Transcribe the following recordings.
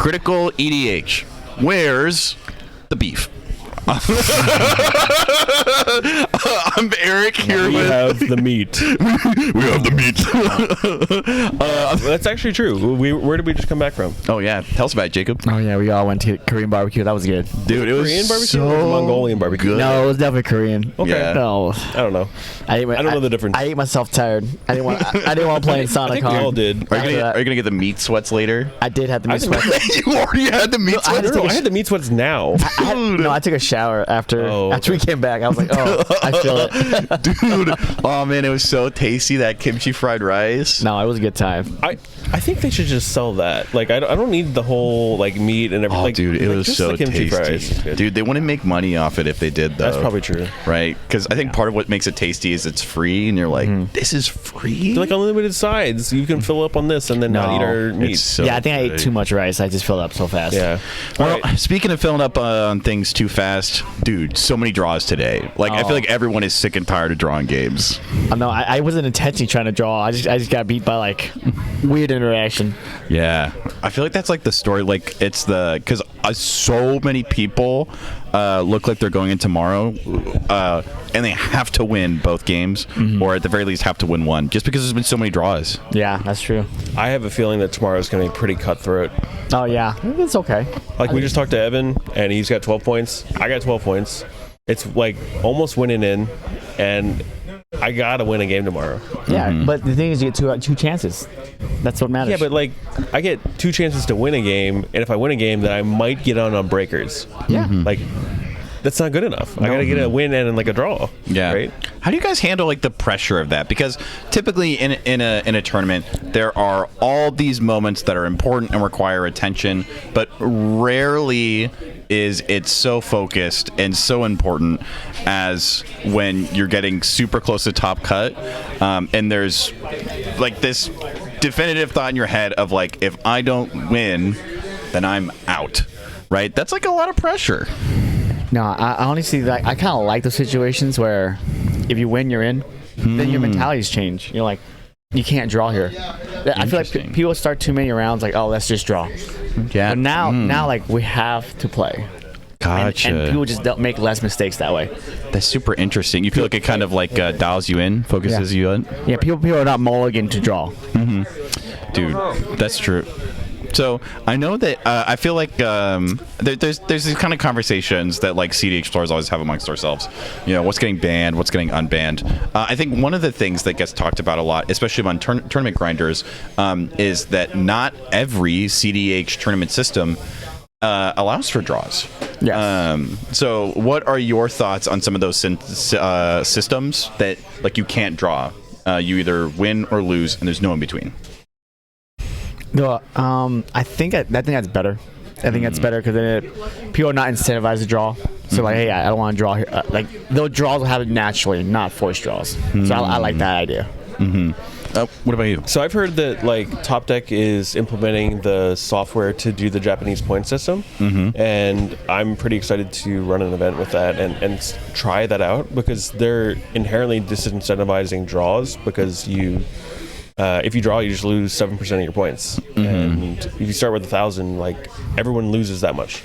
Critical EDH. Where's the beef? I'm Eric here We with. have the meat. We have the meat. That's actually true. Where did we just come back from? Oh yeah, tell us about it, Jacob. Oh yeah, we all went to Korean barbecue. That was good. Dude, it was Korean barbecue so or Mongolian barbecue? good. No, it was definitely Korean. Okay. Yeah. No, I don't know. I don't know the difference. I ate myself tired. I didn't want. I didn't want to play in I Sonic. think we all did. Are you gonna get the meat sweats later? I did have the meat think- sweat. You already had the meat I had sweats. to take a I had the meat sweats now. No, I took a shower after Oh, after we came back. I was like, oh, I feel it. Dude, oh man, it was so tasty, that kimchi fried rice. No, it was a good time. I think they should just sell that. Like, I don't need the whole like meat and everything. Oh, like, dude, it was just so the kimchi fries tasty. is good. Dude, they wouldn't make money off it if they did, though. That's probably true. Right? Because I think part of what makes it tasty is it's free, and you're like, this is free? They're like unlimited sides. You can fill up on this and then not eat our meat. It's so Yeah, I think I ate good. too much rice. I just filled up so fast. Yeah. Well, Alright. speaking of filling up on things too fast, dude, so many draws today. Like, I feel like everyone is sick and tired of drawing games. No, I wasn't intentionally trying to draw. I just got beat by like weird interaction. Yeah, I feel like that's like the story. Like, it's because so many people look like they're going in tomorrow, and they have to win both games, or at the very least have to win one, just because there's been so many draws. Yeah, that's true. I have a feeling that tomorrow's going to be pretty cutthroat. Oh yeah, it's okay. Like, we just talked to Evan, and he's got 12 points. I got 12 points. It's like almost winning in, and I gotta win a game tomorrow. Yeah, but the thing is, you get two chances. That's what matters. Yeah, but like, I get 2 chances to win a game, and if I win a game, then I might get on breakers. yeah, Like, that's not good enough. I gotta get a win and like a draw. Yeah. Right. How do you guys handle like the pressure of that? Because typically in a tournament, there are all these moments that are important and require attention, but rarely is it so focused and so important as when you're getting super close to top cut, and there's like this definitive thought in your head of like, if I don't win, then I'm out. Right? That's like a lot of pressure. no, I honestly like. I kind of like those situations where if you win, you're in. Then your mentalities change. You're like, you can't draw here. I feel like Interesting. people start too many rounds like, oh, let's just draw. Yeah. But now like we have to play. Gotcha. And people just don't make less mistakes that way. That's super interesting. You feel like it kind of like dials you in, focuses you in? Yeah, people are not mulligan to draw. Dude, that's true. So I know that I feel like there's these kind of conversations that like CD explorers always have amongst ourselves. You know, what's getting banned, what's getting unbanned. I think one of the things that gets talked about a lot, especially among tournament grinders, is that not every CDH tournament system allows for draws. Yes. So what are your thoughts on some of those systems that like you can't draw? You either win or lose, and there's no in between. No, I think that's better. I think that's better because then people are not incentivized to draw. So like, hey, I don't want to draw here. Like, those draws will happen naturally, not forced draws. So I like that idea. What about you? So I've heard that like Top Deck is implementing the software to do the Japanese point system, and I'm pretty excited to run an event with that and try that out because they're inherently disincentivizing draws because you. If you draw, you just lose 7% of your points, and if you start with 1,000, like everyone loses that much.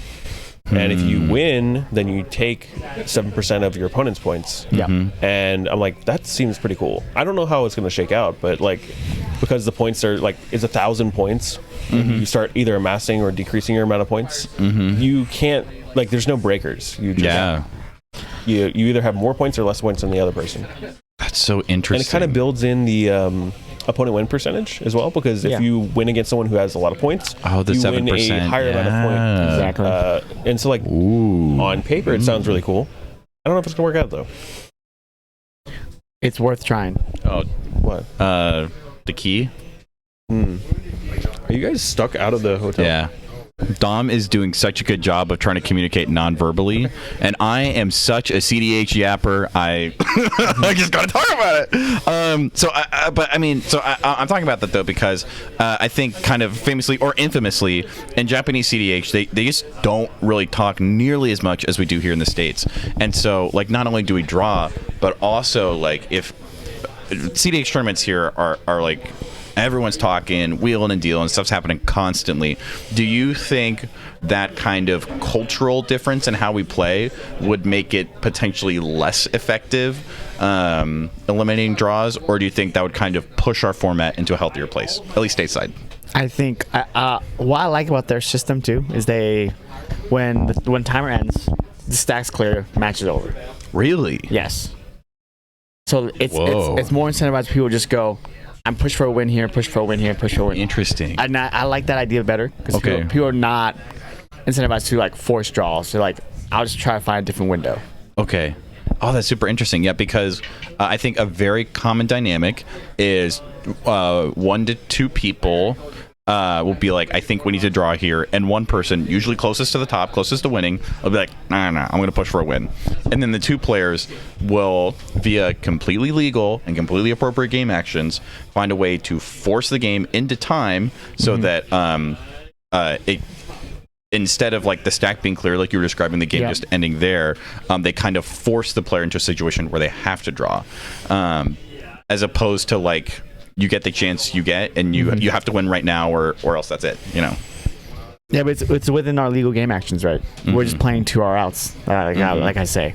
And if you win, then you take 7% of your opponent's points. Yeah. And I'm like, that seems pretty cool. I don't know how it's going to shake out, but like, because the points are like, it's 1,000 points. You start either amassing or decreasing your amount of points. You can't, like, there's no breakers. You just, you either have more points or less points than the other person. That's so interesting. And it kind of builds in the opponent win percentage as well, because if you win against someone who has a lot of points, the you 7%, win a higher amount of points. Exactly. And so, like, on paper, it sounds really cool. I don't know if it's going to work out, though. It's worth trying. Oh, What? the key? Are you guys stuck out of the hotel? Yeah. Dom is doing such a good job of trying to communicate non-verbally, and I am such a CDH yapper. I just gotta talk about it. I'm talking about that though because I think kind of famously or infamously in Japanese CDH they just don't really talk nearly as much as we do here in the States, and so like not only do we draw, but also like if CDH tournaments here are like everyone's talking, wheeling and dealing, stuff's happening constantly. Do you think that kind of cultural difference in how we play would make it potentially less effective, eliminating draws, or do you think that would kind of push our format into a healthier place, at least stateside? I think what I like about their system too is when timer ends, the stack's clear, match is over. Really? Yes. So it's more incentivized. People just go, I'm push for a win here, push for a win here, push for a win. Interesting. And I like that idea better because Okay. people are not incentivized to like force draws. So like, I'll just try to find a different window. Okay. Oh, that's super interesting. Yeah, because I think a very common dynamic is 1 to 2 people will be like, I think we need to draw here, and one person, usually closest to the top, closest to winning, will be like, no, I'm going to push for a win. And then the 2 players will, via completely legal and completely appropriate game actions, find a way to force the game into time so that it, instead of like the stack being clear, like you were describing, the game just ending there, they kind of force the player into a situation where they have to draw, as opposed to like, you get the chance you get, and you have to win right now, or else that's it. You know. Yeah, but it's within our legal game actions, right? We're just playing to our outs, like I say.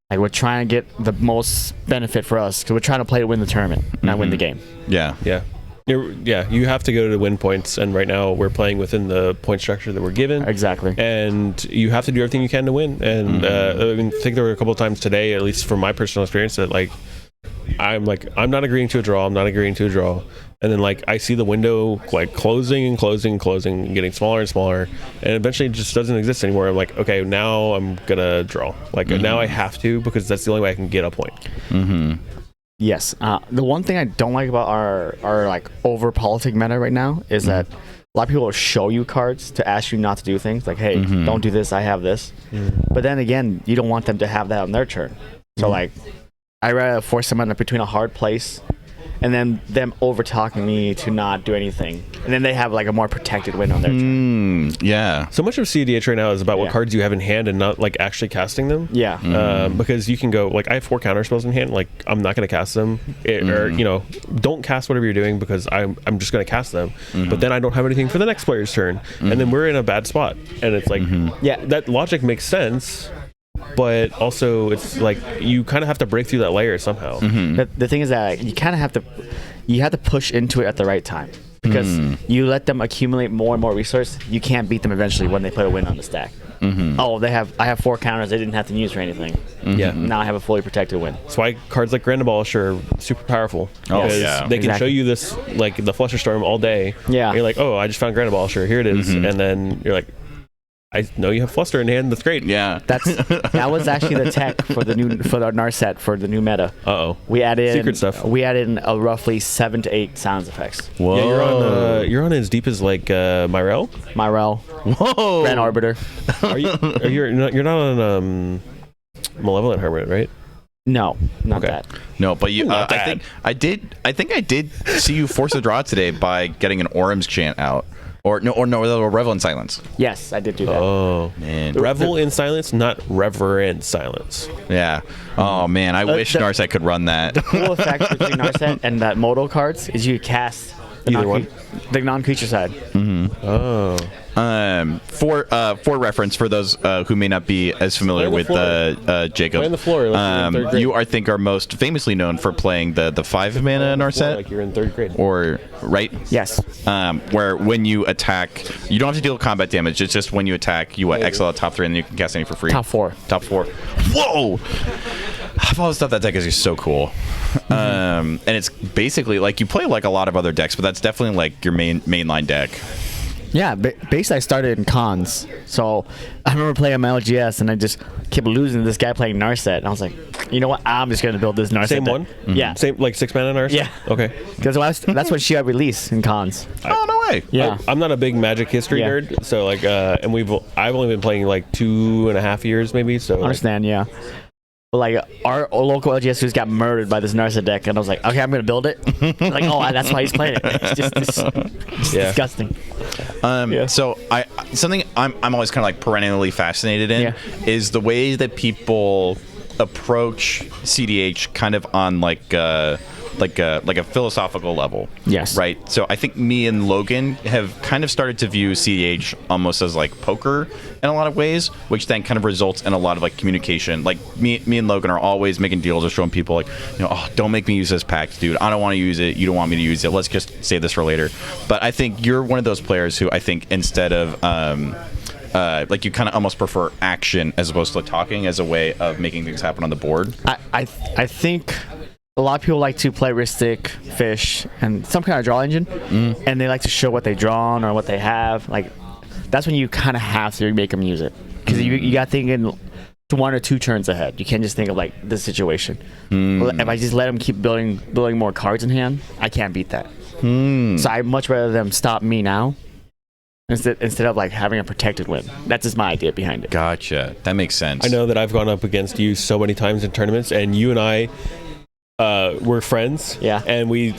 Like we're trying to get the most benefit for us because we're trying to play to win the tournament, not win the game. Yeah. Yeah. You have to go to win points, and right now we're playing within the point structure that we're given. Exactly. And you have to do everything you can to win. And I think there were a couple of times today, at least from my personal experience, that like I'm not agreeing to a draw. And then like I see the window like closing and getting smaller and smaller, and eventually it just doesn't exist anymore. I'm like, okay, now I'm gonna draw. Like now I have to, because that's the only way I can get a point. Yes. The one thing I don't like about our like over politic meta right now is that a lot of people will show you cards to ask you not to do things. Like, hey, don't do this. I have this. But then again, you don't want them to have that on their turn. So like, I rather force them between a hard place, and then them over talking me to not do anything, and then they have like a more protected win on their turn. Yeah. So much of CDH right now is about what cards you have in hand and not like actually casting them. Yeah. Because you can go like, I have 4 counter spells in hand. Like I'm not going to cast them, or don't cast whatever you're doing because I'm just going to cast them. But then I don't have anything for the next player's turn, and then we're in a bad spot. And it's like, that logic makes sense. But also, it's like you kind of have to break through that layer somehow. The thing is that you kind of have to push into it at the right time, because you let them accumulate more and more resource. You can't beat them eventually when they put a win on the stack. Oh, I have 4 counters they didn't have to use for anything. Yeah. Now I have a fully protected win. That's why cards like Grand Abolisher are super powerful. Yeah. They can show you this, like the Flusterstorm all day. Yeah. And you're like, oh, I just found Grand Abolisher. Here it is. And then you're like, I know you have Fluster in hand. That's great. Yeah. That was actually the tech for the Narset for the new meta. We added secret stuff. We added in really 7 to 8 sounds effects. Whoa. Yeah, you're on as deep as like Myrel. Whoa. Grand Arbiter. You're not on Malevolent Hermit, right? No, not that. No, but you. Not I think I did see you force a draw today by getting an Orem's chant out. Or Revel in Silence. Yes, I did do that. Oh, man. Revel in Silence, not Reverent Silence. Yeah. Oh, man. I wish Narset could run that. The cool effect between Narset and that modal cards is you cast the non-creature side. Oh. For reference, for those who may not be as familiar with Jacob, Play on the floor, like you're in 3rd grade. you I think are most famously known for playing the 5 mana Narset. Like you're in 3rd grade. Or right? Yes. Where when you attack, you don't have to deal combat damage. It's just when you attack, you exile top 3, and then you can cast any for free. Top 4. Whoa! I've always thought that deck is just so cool. And it's basically like you play like a lot of other decks, but that's definitely like your mainline deck. Yeah, basically I started in cons. So I remember playing my LGS and I just kept losing to this guy playing Narset. And I was like, you know what? I'm just going to build this Narset Same deck. one? Yeah. Same, like 6 mana Narset? Yeah. Okay. Because that's what she got released in cons. Oh, no way. Yeah. I'm not a big Magic history nerd, so like, and I've only been playing like 2.5 years maybe, so. I understand, yeah. But like our local LGS just got murdered by this Narset deck, and I was like, okay, I'm gonna build it. Like, oh, that's why he's playing it. It's just disgusting. So something I'm always kind of like perennially fascinated in is the way that people approach CDH kind of on like a philosophical level. Yes. Right. So I think me and Logan have kind of started to view CDH almost as like poker in a lot of ways, which then kind of results in a lot of like communication. Like me and Logan are always making deals or showing people like, oh, don't make me use this pack, dude. I don't want to use it. You don't want me to use it. Let's just save this for later. But I think you're one of those players who I think instead of like you kind of almost prefer action as opposed to talking as a way of making things happen on the board. I think a lot of people like to play Ristic, Fish, and some kind of draw engine, and they like to show what they drawn or what they have. Like that's when you kind of have to make them use it because you got thinking 1 or 2 turns ahead. You can't just think of like this situation. If I just let them keep building more cards in hand, I can't beat that. So I'd much rather them stop me now. Instead of like having a protected win. That's just my idea behind it. Gotcha. That makes sense. I know that I've gone up against you so many times in tournaments, and you and I we're friends. Yeah. And we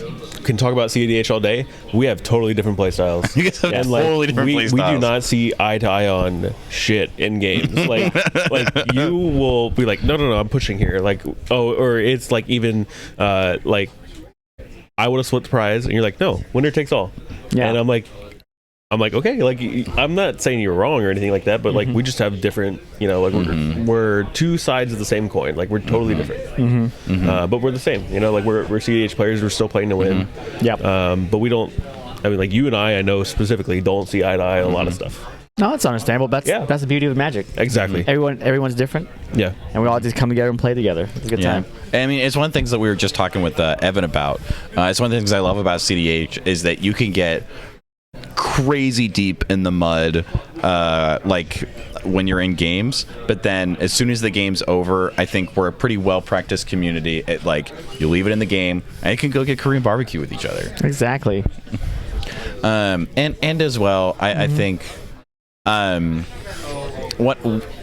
can talk about CDH all day. We have totally different play styles. You guys have and totally different play we styles. do not see eye to eye on shit in games. like you will be like, no, I'm pushing here. Like, oh, or it's like even like I would have split the prize, and you're like, no, winner takes all. Yeah. And I'm like, okay, like I'm not saying you're wrong or anything like that, but like we just have different, like we're 2 sides of the same coin. Like we're totally different, but we're the same. Like we're CDH players. We're still playing to win. But we don't. I mean, like you and I know specifically don't see eye to eye on a lot of stuff. No, it's understandable. That's the beauty of Magic. Exactly. Everyone's different. Yeah. And we all just come together and play together. It's a good time. I mean, it's one of the things that we were just talking with Evan about. It's one of the things I love about CDH is that you can get crazy deep in the mud like when you're in games, but then as soon as the game's over, I think we're a pretty well practiced community at like you leave it in the game and you can go get Korean barbecue with each other. Exactly. And as well I think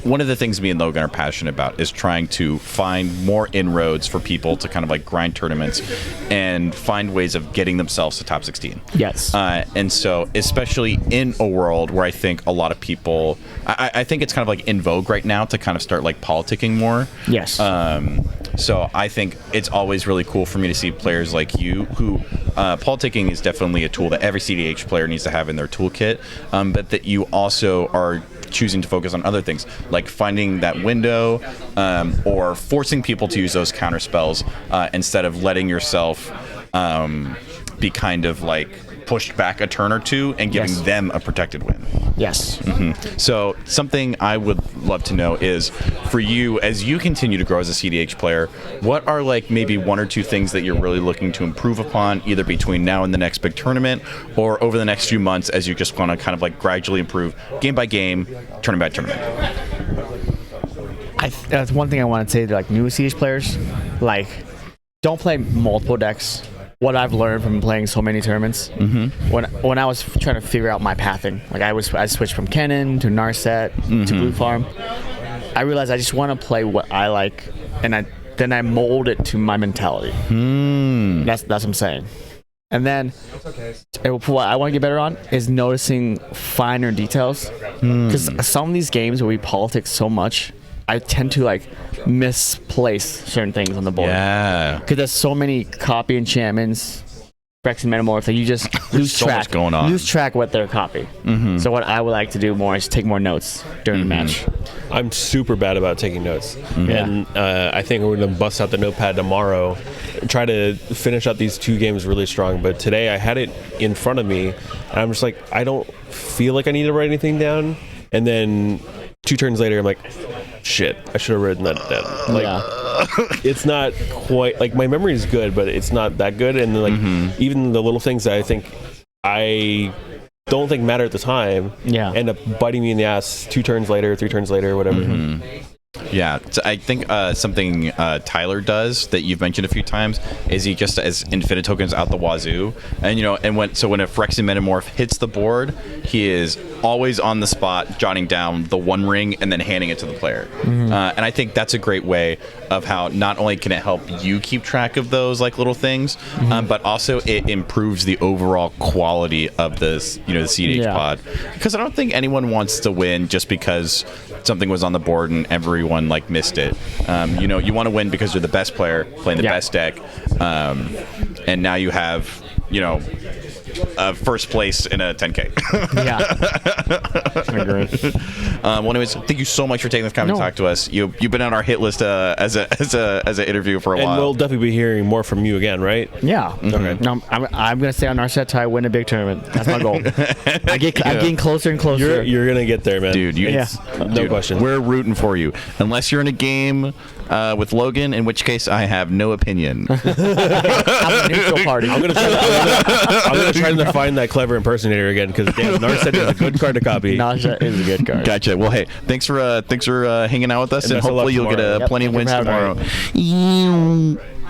one of the things me and Logan are passionate about is trying to find more inroads for people to kind of like grind tournaments and find ways of getting themselves to top 16. Yes. And so especially in a world where I think a lot of people, I think it's kind of like in vogue right now to kind of start like politicking more. Yes. So I think it's always really cool for me to see players like you who politicking is definitely a tool that every CDH player needs to have in their toolkit, but that you also are choosing to focus on other things like finding that window or forcing people to use those counter spells instead of letting yourself be kind of like pushed back a turn or two and giving them a protected win. Yes. So something I would love to know is for you, as you continue to grow as a CDH player, what are like maybe 1 or 2 things that you're really looking to improve upon either between now and the next big tournament or over the next few months as you just want to kind of like gradually improve game by game, tournament by tournament? That's one thing I want to say to like new CDH players, like don't play multiple decks. What I've learned from playing so many tournaments, when I was trying to figure out my pathing, like I switched from Kennen to Narset to Blue Farm. I realized I just want to play what I like, and then I mold it to my mentality. That's what I'm saying. And then what I want to get better on is noticing finer details, because some of these games where we politic so much, I tend to like misplace certain things on the board. Yeah. Because there's so many copy enchantments, Rex and Metamorph, that you just lose so track. much going on. Lose track what they're copy. So what I would like to do more is take more notes during the match. I'm super bad about taking notes, and I think we're gonna bust out the notepad tomorrow, try to finish out these 2 games really strong. But today I had it in front of me, and I'm just like, I don't feel like I need to write anything down. And then 2 turns later, I'm like, shit, I should have written that down. Like, it's not quite like my memory is good, but it's not that good. And like even the little things that I think I don't think matter at the time end up biting me in the ass 2 turns later, 3 turns later, whatever. Yeah, so I think something Tyler does that you've mentioned a few times is he just has infinite tokens out the wazoo, and when a Phyrexian Metamorph hits the board, he is always on the spot, jotting down the one ring and then handing it to the player. And I think that's a great way of how not only can it help you keep track of those like little things, but also it improves the overall quality of this, the CDH pod. Because I don't think anyone wants to win just because something was on the board and everyone like missed it. You want to win because you're the best player playing the best deck, and now you have first place in a 10K. I agree. Well, anyways, thank you so much for taking this time to talk to us. You've been on our hit list as an interview for a while. And we'll definitely be hearing more from you again, right? Yeah. Okay. No, I'm gonna stay on Narset till I win a big tournament. That's my goal. I'm getting closer and closer. You're gonna get there, man. Dude. No question. We're rooting for you. Unless you're in a game with Logan, in which case I have no opinion. I'm a neutral party. I'm gonna try to find that clever impersonator again because Narset is a good card to copy. Narset is a good card. Gotcha. Well, hey, thanks for hanging out with us, and best of luck hopefully you'll get tomorrow. plenty of Thank you wins for having me. tomorrow.